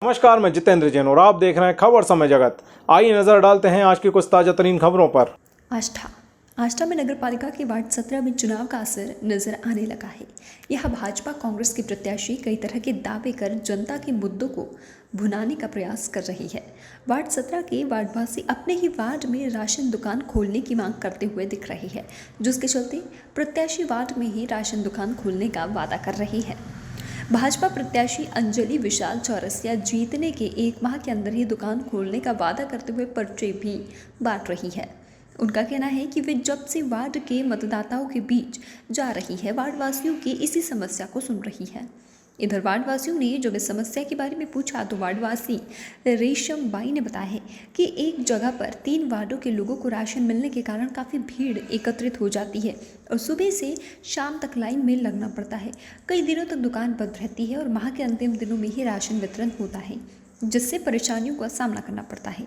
नमस्कार, मैं जितेंद्र जैन और आप देख रहे हैं खबर समय जगत। आइए नजर डालते हैं आज की कुछ ताजा तरीन खबरों पर। आष्टा में नगरपालिका के वार्ड 17 में चुनाव का असर नजर आने लगा है। यह भाजपा कांग्रेस के प्रत्याशी कई तरह के दावे कर जनता के मुद्दों को भुनाने का प्रयास कर रही है। वार्ड 17 के वार्डवासी अपने ही वार्ड में राशन दुकान खोलने की मांग करते हुए दिख रही है, जिसके चलते प्रत्याशी वार्ड में ही राशन दुकान खोलने का वादा कर रही है। भाजपा प्रत्याशी अंजलि विशाल चौरसिया जीतने के 1 माह के अंदर ही दुकान खोलने का वादा करते हुए पर्चे भी बांट रही है। उनका कहना है कि वे जब से वार्ड के मतदाताओं के बीच जा रही है, वार्डवासियों की इसी समस्या को सुन रही है। इधर वार्डवासियों ने जब इस समस्या के बारे में पूछा तो वार्डवासी रेशम बाई ने बताया है कि एक जगह पर 3 वार्डों के लोगों को राशन मिलने के कारण काफ़ी भीड़ एकत्रित हो जाती है और सुबह से शाम तक लाइन में लगना पड़ता है। कई दिनों तक दुकान बंद रहती है और माह के अंतिम दिनों में ही राशन वितरण होता है, जिससे परेशानियों का सामना करना पड़ता है।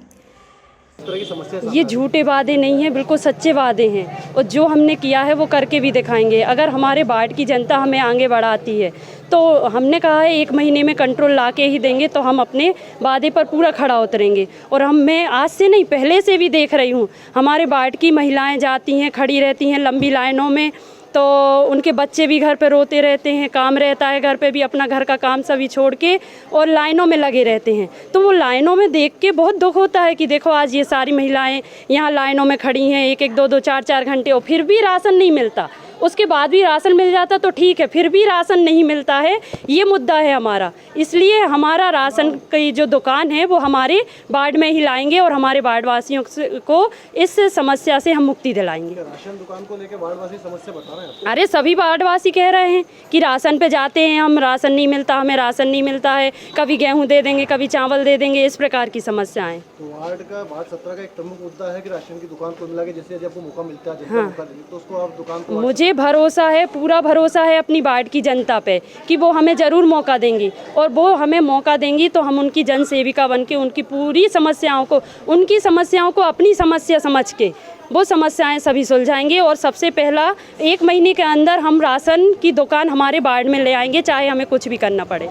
ये झूठे वादे नहीं हैं, बिल्कुल सच्चे वादे हैं और जो हमने किया है वो करके भी दिखाएंगे। अगर हमारे वार्ड की जनता हमें आगे बढ़ाती है तो हमने कहा है 1 महीने में कंट्रोल ला के ही देंगे, तो हम अपने वादे पर पूरा खड़ा उतरेंगे। और मैं आज से नहीं, पहले से भी देख रही हूँ, हमारे वार्ड की महिलाएं जाती हैं, खड़ी रहती हैं लंबी लाइनों में, तो उनके बच्चे भी घर पे रोते रहते हैं, काम रहता है घर पे भी, अपना घर का काम सभी छोड़ के और लाइनों में लगे रहते हैं। तो वो लाइनों में देख के बहुत दुख होता है कि देखो आज ये सारी महिलाएं यहाँ लाइनों में खड़ी हैं 1-1, 2-2, 4-4 घंटे और फिर भी राशन नहीं मिलता। उसके बाद भी राशन मिल जाता तो ठीक है, फिर भी राशन नहीं मिलता है, ये मुद्दा है हमारा। इसलिए हमारा राशन की जो दुकान है वो हमारे वार्ड में ही लाएंगे और हमारे वार्डवासियों को इस समस्या से हम मुक्ति दिलाएंगे। राशन दुकान को लेकर वार्डवासी समस्या बता रहे हैं? अरे सभी वार्डवासी कह रहे हैं कि राशन पे जाते हैं हम, राशन नहीं मिलता, हमें राशन नहीं मिलता है, कभी गेहूँ दे देंगे, कभी चावल दे देंगे, इस प्रकार की समस्याएं। तो वार्ड 17 का एक प्रमुख मुद्दा है कि राशन की दुकान खोलने लगे, जैसे जब आपको मौका मिलता है मौका देंगे, तो उसको आप दुकान को। मुझे भरोसा है, पूरा भरोसा है अपनी वार्ड की जनता पे कि वो हमें ज़रूर मौका देंगी और वो हमें मौका देंगी तो हम उनकी जन सेविका बन के उनकी पूरी समस्याओं को, उनकी समस्याओं को अपनी समस्या समझ के वो समस्याएं सभी सुलझाएंगे। और सबसे पहला 1 महीने के अंदर हम राशन की दुकान हमारे वार्ड में ले आएंगे, चाहे हमें कुछ भी करना पड़े।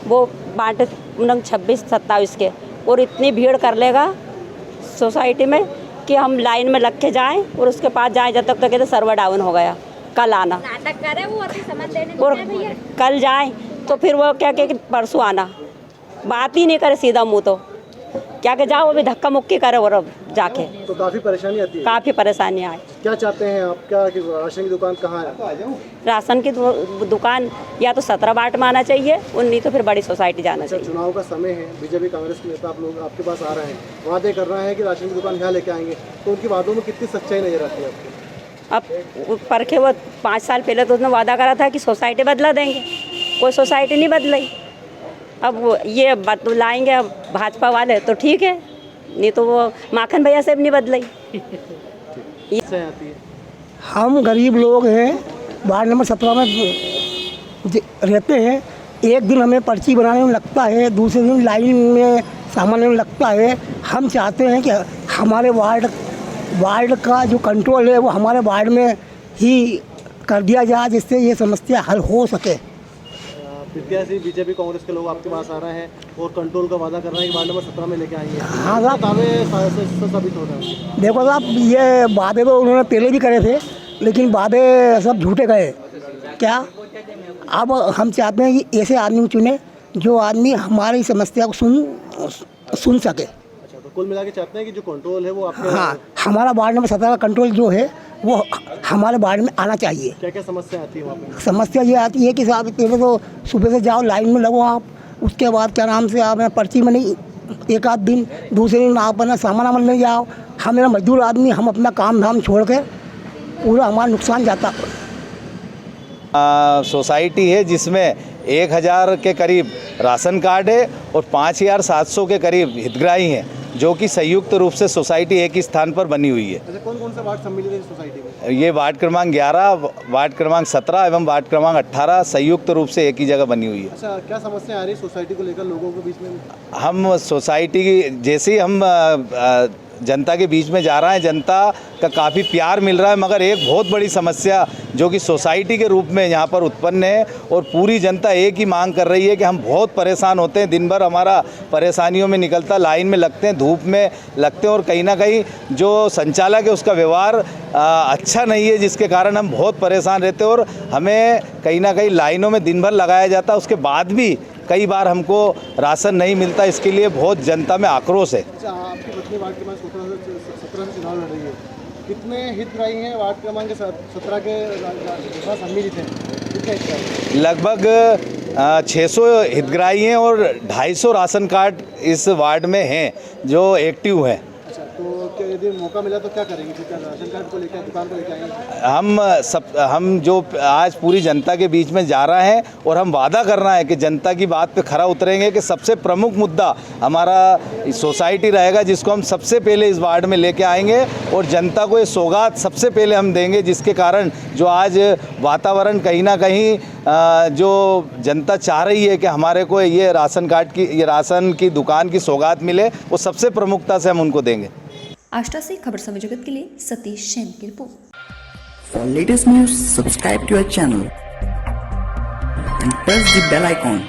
वो बांटे 26-27 के और इतनी भीड़ कर लेगा सोसाइटी में कि हम लाइन में लग के जाएँ और उसके पास जाएँ जब तक तो कहते सर्वर डाउन हो गया, कल आना। नाटक करे वो अभी सामान देने और कल जाएँ तो फिर वो क्या कि परसों आना, बात ही नहीं करे सीधा मुँह, तो क्या कि जाओ अभी धक्का मुक्की करे और अब जाके तो काफ़ी परेशानी आती है। काफ़ी परेशानी आए। क्या चाहते हैं आप, क्या कि राशन की दुकान कहाँ है? राशन की दुकान या तो 17 वार्ड में आना चाहिए और नहीं तो फिर बड़ी सोसाइटी जाना चाहिए। चुनाव का समय है, बीजेपी कांग्रेस के नेता आप लोग आपके पास आ रहे हैं, वादे कर रहे हैं कि राशन की दुकान यहाँ लेके आएंगे, तो उनकी वादों में कितनी सच्चाई नजर आती है आपको? अब परखे वो 5 साल पहले तो उसने वादा करा था कि सोसाइटी बदला देंगे, कोई सोसाइटी नहीं बदलाई। अब ये बदलाएंगे अब भाजपा वाले तो ठीक है, नहीं तो वो माखन भैया से भी नहीं बदलाई। हम गरीब लोग हैं, वार्ड नंबर 17 में रहते हैं। एक दिन हमें पर्ची बनाने में लगता है, दूसरे दिन लाइन में सामान लेने में लगता है। हम चाहते हैं कि हमारे वार्ड का जो कंट्रोल है वो हमारे वार्ड में ही कर दिया जाए, जिससे ये समस्या हल हो सके। प्रत्याशी बीजेपी कांग्रेस के लोग आपके पास आ रहे हैं और कंट्रोल का वादा कर रहे हैं कि वार्ड नंबर 17 में लेके आएंगे। हाँ साहब, दावे साबित हो रहे हैं। देखो साहब, ये वादे तो उन्होंने पहले भी करे थे, लेकिन वादे सब झूठे गए। क्या अब हम चाहते हैं कि ऐसे आदमी चुने जो आदमी हमारी समस्या को सुन सके। अच्छा, तो कुल मिला के चाहते हैं कि जो कंट्रोल है वो आपके। हाँ, हमारा वार्ड नंबर 17 का कंट्रोल जो है वो हमारे वार्ड में आना चाहिए। क्या क्या समस्या आती है वहाँ पे? समस्या ये आती है कि साहब पहले तो सुबह से जाओ लाइन में लगो आप, उसके बाद क्या नाम से आप पर्ची में नहीं, 1 आध दिन, दूसरे दिन आप अपना सामान वामान ले जाओ। हम मेरा मजदूर आदमी, हम अपना काम धाम छोड़ के पूरा हमारा नुकसान जाता। सोसाइटी है जिसमें 1000 के करीब राशन कार्ड है और 5700 के करीब हितग्राही हैं, जो कि संयुक्त रूप से सोसाइटी एक ही स्थान पर बनी हुई है। अच्छा, कौन कौन सा वार्ड सम्मिलित है इस सोसाइटी में? ये वार्ड क्रमांक 11, वार्ड क्रमांक 17 एवं वार्ड क्रमांक 18 संयुक्त रूप से एक ही जगह बनी हुई है। अच्छा, क्या समस्या आ रही है सोसाइटी को लेकर लोगों के बीच में? हम सोसाइटी की जैसे ही हम जनता के बीच में जा रहा है, जनता का काफ़ी प्यार मिल रहा है। मगर एक बहुत बड़ी समस्या जो कि सोसाइटी के रूप में यहाँ पर उत्पन्न है और पूरी जनता एक ही मांग कर रही है कि हम बहुत परेशान होते हैं, दिन भर हमारा परेशानियों में निकलता, लाइन में लगते हैं, धूप में लगते हैं और कहीं ना कहीं जो संचालक है उसका व्यवहार अच्छा नहीं है, जिसके कारण हम बहुत परेशान रहते हैं और हमें कहीं ना कहीं लाइनों में दिन भर लगाया जाता है। उसके बाद भी कई बार हमको राशन नहीं मिलता, इसके लिए बहुत जनता में आक्रोश है। अच्छा, आपकी पत्नी वार्ड क्रमांक 17 से चुनाव लड़ रही है, कितने हितग्राही हैं वार्ड क्रमांक 17 के पास सम्मिलित हैं? कितने हितग्राही? लगभग 600 हितग्राही हैं और 250 राशन कार्ड इस वार्ड में हैं जो एक्टिव हैं। अच्छा, तो क्या यदि मौका मिला तो क्या करेंगे? क्या राशन कार्ड को लेकर दुकान को लेकर आएंगे? हम जो आज पूरी जनता के बीच में जा रहे हैं और हम वादा कर रहे हैं कि जनता की बात पे खरा उतरेंगे कि सबसे प्रमुख मुद्दा हमारा सोसाइटी रहेगा, जिसको हम सबसे पहले इस वार्ड में लेके आएंगे और जनता को ये सौगात सबसे पहले हम देंगे, जिसके कारण जो आज वातावरण कहीं ना कहीं जो जनता चाह रही है कि हमारे को ये राशन कार्ड की, ये राशन की दुकान की सौगात मिले, वो सबसे प्रमुखता से हम उनको देंगे। आष्टा से खबर समय जगत के लिए सतीश जैन की report. For latest news, subscribe to our channel and press the bell icon